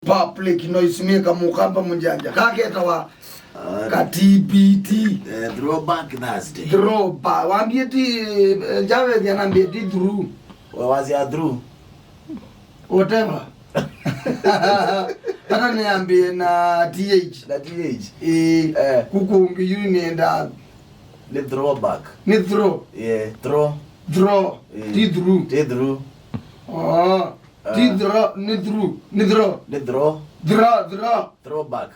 public noise maker mukamba munjanja kaketa wa katibiti throwback Thursday throwback waambie ti Javed anambie ti through was ya through whatever hata niambie na TH kuko ungiyu nienda ni throwback ni throw throw ti through oh ti throw ni throw throwback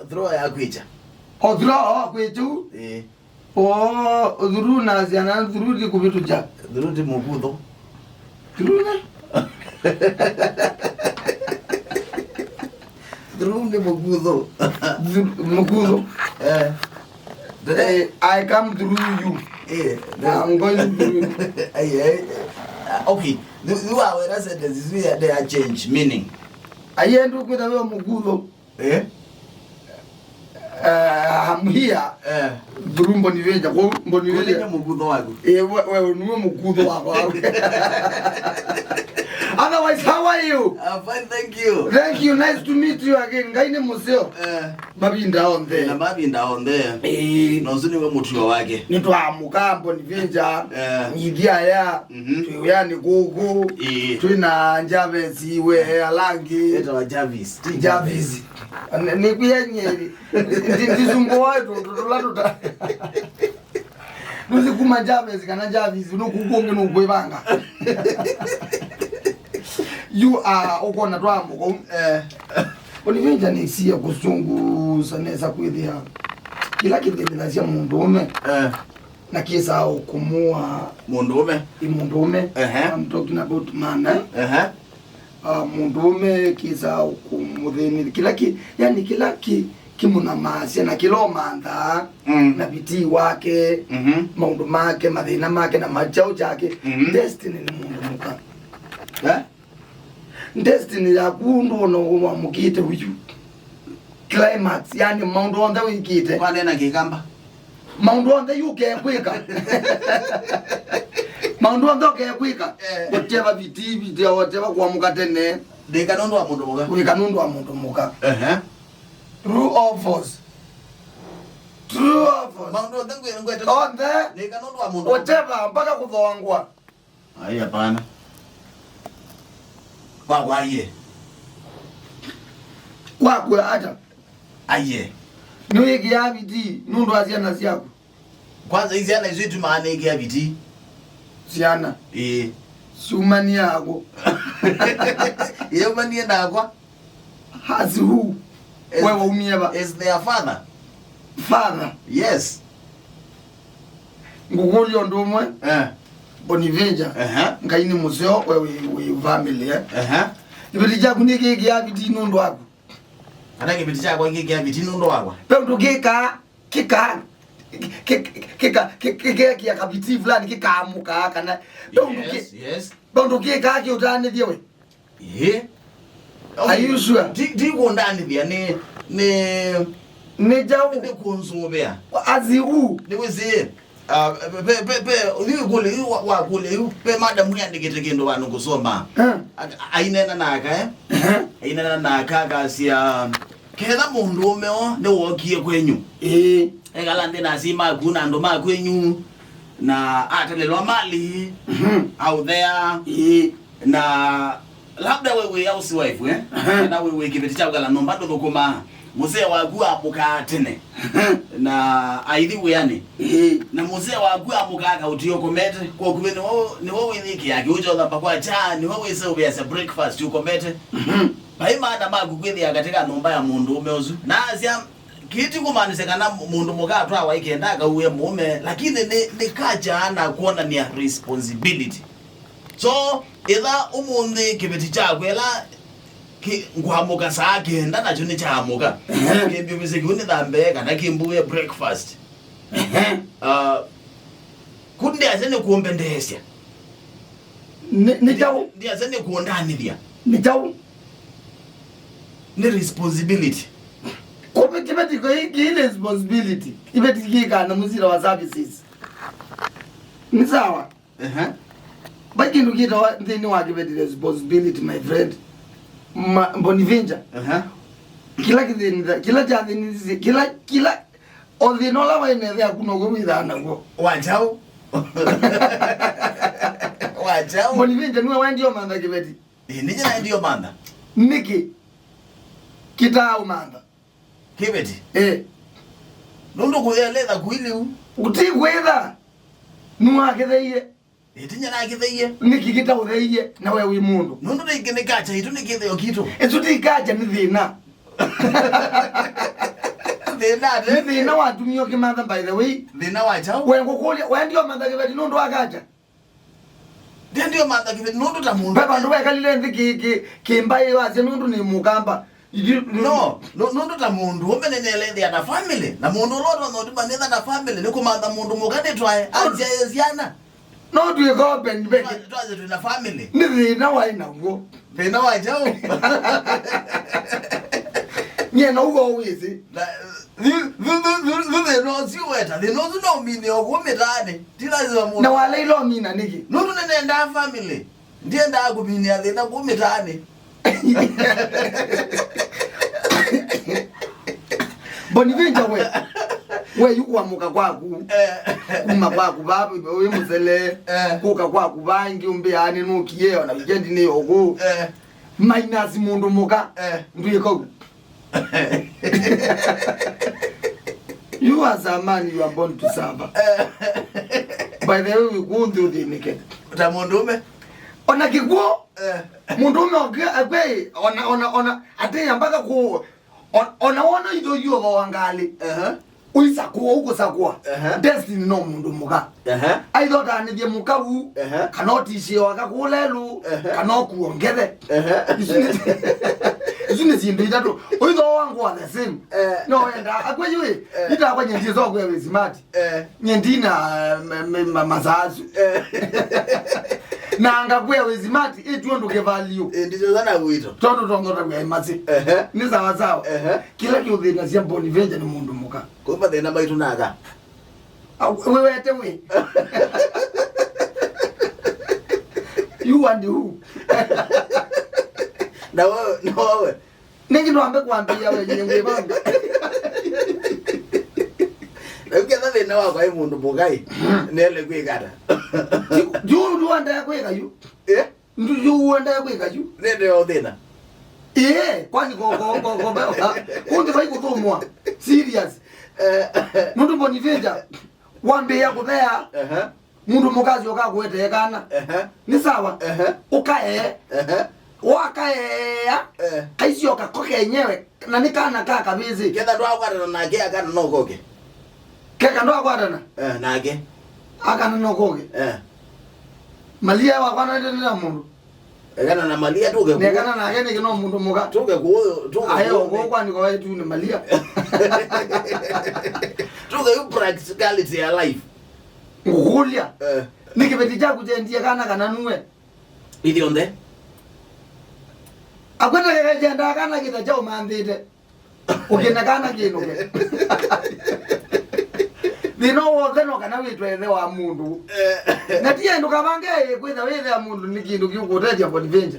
throw ya kwicha throw kwetu through na ziana through di kubitu ja through di mugudho through na through di mugudho I come through you. I'm going through you. Okay. You are aware that this is where they are change meaning. I end up with a mugudo. I'm here. Through Boniveja. Boniveja mugudo wagu. Well, no mugudo wagu. Otherwise, how are you? I'm fine, thank you. Thank you. Nice to meet you again. Gaine museo. Babi down there. Na babi down there. No zuni we mutu wake. Nitwa mukambo nivenja. Nyidia ya. Tuyani gogo. Tuna Javezi we alangi. Eta wa Javis. Javis. Nikuya nyeri. Ndizungo watu tutulatuta. Nuzi kuma Javezi kana Javis nukugonge nukwebanga. You are okona twambo Bonivenja nisiya kusunguza neza kwithia kila kitendela cia mundume na kisa ukumua mundume I'm talking about man mundume kisa ukumutheni yani kila kimuna masia na kilo mantha na biti wake maundu make mathina make na majau chake destiny ni mundu muka destiny ya kundu no mukite uyu climax yani mount on the wikite kwa nena kikamba mount on the UK kwika mount on the UK kwika whatever viti whatever kwa mukatene de kanondo wa mundu muka we kanondo wa mundu muka true of us mount on the ngwete on the de kanondo wa mundu whatever mpaka kudhoangwa ai hapana kwa ye kwa hata aye niwe kiabiti nundu aziana siako kwanza hizi ana hizo maana yake ya biti siana sumani yako yeye mani ndakwa has who wewe umieba is their father yes ngugulio ndomwe Bonivenja ngaini museo wewe family ibiti jaku niki ya biti nundu wako ana kibiti chako ngiki ya biti nundu wako pe ndo kika ya kabiti fulani kikamuka kana yes ndo kika ki utane diwe are you sure di ko ndani bia ne jawu de konzobea aziu ni weze ulikule wakule pe madam yandikete kendo banu kusoma ainena naka ainena naka kasia kenda mundu omeo ne wokie kwenyu egalande nasima kuna ndo makwenyu na atelelwa mali out there na labda wewe housewife na wewe kibeti chako la nomba ndo koma muzee wagu amukatene na aidhi yani na muzee wagu amukaka utiyo komete kwa kubeni ni wewe niki yake ujo dhamba kwa cha ni wewe sio vya breakfast ukomete bai maana magu kwethi akatika nomba ya mundu umeozu na azia kiti kumanisekana mundu mukatwa waikenda uwe mume lakini ni kaja na kuona ni responsibility so ila umundi kibeti chako ela ngwamuka sagenda nacho ni chamuka kembi bizekuni dhambe kana kimbuye breakfast kundi azene kuombendesya ni tawo ndi azene kuondani dia ni tawo ni responsibility kibeti ko ile responsibility ibeti kika na muzira wa services ni sawa baki ndukita ndini wa kibeti responsibility my friend Mbonivinja. Kila kidini kila jadini kila odinola waine ya kunogo midana go. Wachao. Wachao. Mbonivinja nuwe wandio manda kibeti. Nije na ndio manda. Niki kitao manda. Kibeti. Nondo kueleza kuili u. Uti kwetha. Nuwa kithaiye. Etinya na kithaiye. Niki kitao thaiye na wewe mundu. Nondo nikene kacha itu nikithio kitu. Etuti kacha ni thina. Thina watumio kimatha by the way. Thina wachao. Wengo kulia wendio manda kibeti nondo akacha. Ndio manda kibeti nondo ta mundu. Baba ndo wekalile ndi kimbaye waze nondo ni mugamba. No ta mundu omenenele ndi ana family na mundu lodo no tibaneza na family niko manda mundu mugane twae anzia yeziana. No do go ben beke. Twaze tuna family. Ni thina waina ngo. Thina wachao. Nye no go wizi. No siweta the no no mini ogometane tilaziwa mundu na wale ilo mina niki no nenda family ndiye ndakuminia thina kumitane Bonivinja we yukwamuka kwaku kuma kwaku babu we muzele kuka kwaku bangi umbeane nukiye na weekend ni ogo minus mundu muka ndiye ko. You as a man, you are born to serve. By the way, we go through the naked. Ta mundume? Ona kiguo? Mundume agwe ona ate mpaka ku ona ido yo wangali. Uisakua uko sakua. Destiny no mundu muka. I thought I need muka wu. Cannot ishi wakakulelu. Cannot kuongeze. Isune zindu itatu. Oizo wangu wa the same. No enda akwe yue. Ita kwa nyendi zo kwa smart. Nyendina mazazu. Na anga kwa smart etu ndo ke value. Ndizo zana wito. Toto tongota kwa imasi. Ni sawa sawa. Kila kiudhina sia Bonivinja ni mundu muka. Kwa the number itu naga. Wewe ate we. You and who? Na wewe. Ningi ndo ambe kuambia wewe nyengwe banga. Ukeza thina wa kwa mundu mugai. Nele kwigata. Yu ndo anda kwega yu. Ndu yu anda kwega yu. Nende yo thina. Kwani go baba. Kundi vai kutumwa. Serious. Mundu Bonivinja wambe ya kuthea. Mundu mukazi okagwete kana. Ni sawa. Ukae. Wakae. Kaisio kakoke yenyewe na nikana kaka bizi. Ketha ndo akwatana nake akana no koke. Keka ndo akwatana? Nake. Akana no koke. Malia wakwana ndena mundu. Ekana na malia tuke. Nekana na gene kino mundu muka. Tuke kuo. Ayo go kwani kwa wetu ni malia. Tuke you practicality ya life. Ngulia. Nikibeti jaku jendia kana nuwe. Idi onde? Akwenda kaya jenda kana kita jao mandite. Ukina kana kino ke. Dino theno kana witwethe wa mundu. Na tie ndo kabange kwitha wethe ya mundu ni kindu kiukutetia Bonivinja.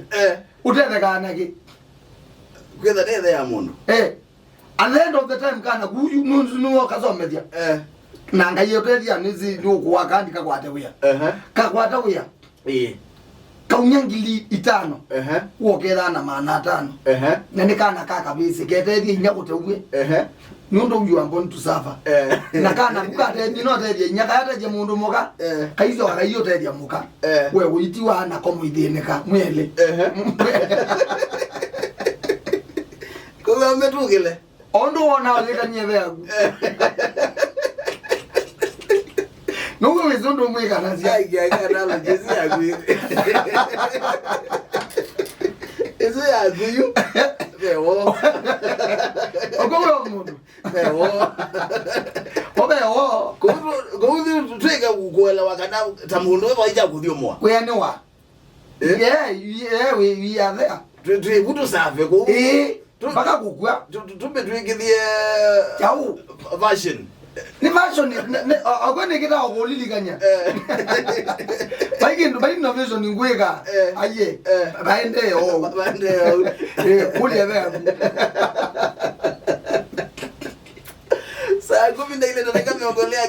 Utethe kana ki. Kwitha tethe ya mundu. At the end of the time kana kuyu nuo kasomethia. Na ngai yotetia nizi nukuwa kandika kwate wia. Kakwata wia. Kaunya ngili 5. Wokera na mana 5. Na nikana kaka bisi ketethi inya kutewe. Nundo uyu amboni tusafa. Na kana kukate dino tethi inya kata je mundu muka. Kaizo akayo tethi muka. We uitiwa na komu ithineka mwele. Kuga metukile. Ondo wona oleka nyeve agu. Nuko wizondo mweka nazi. Ai kana jezi agu. Eso ya guyu. Bewo. Ogowe mundu. Bewo. Obewo. Kudu tweka kukwela wakana tamundu waija kuthiomoa. Kuyane wa. We are there. Twe kudu safe ko. Baka kukua. Tume twingithie Chau. version. Ni version agone kita okolilinganya. Bali no version ngweka. Aye. Baende o. Kule bea. Saa 10 ile ndo nikamwongolea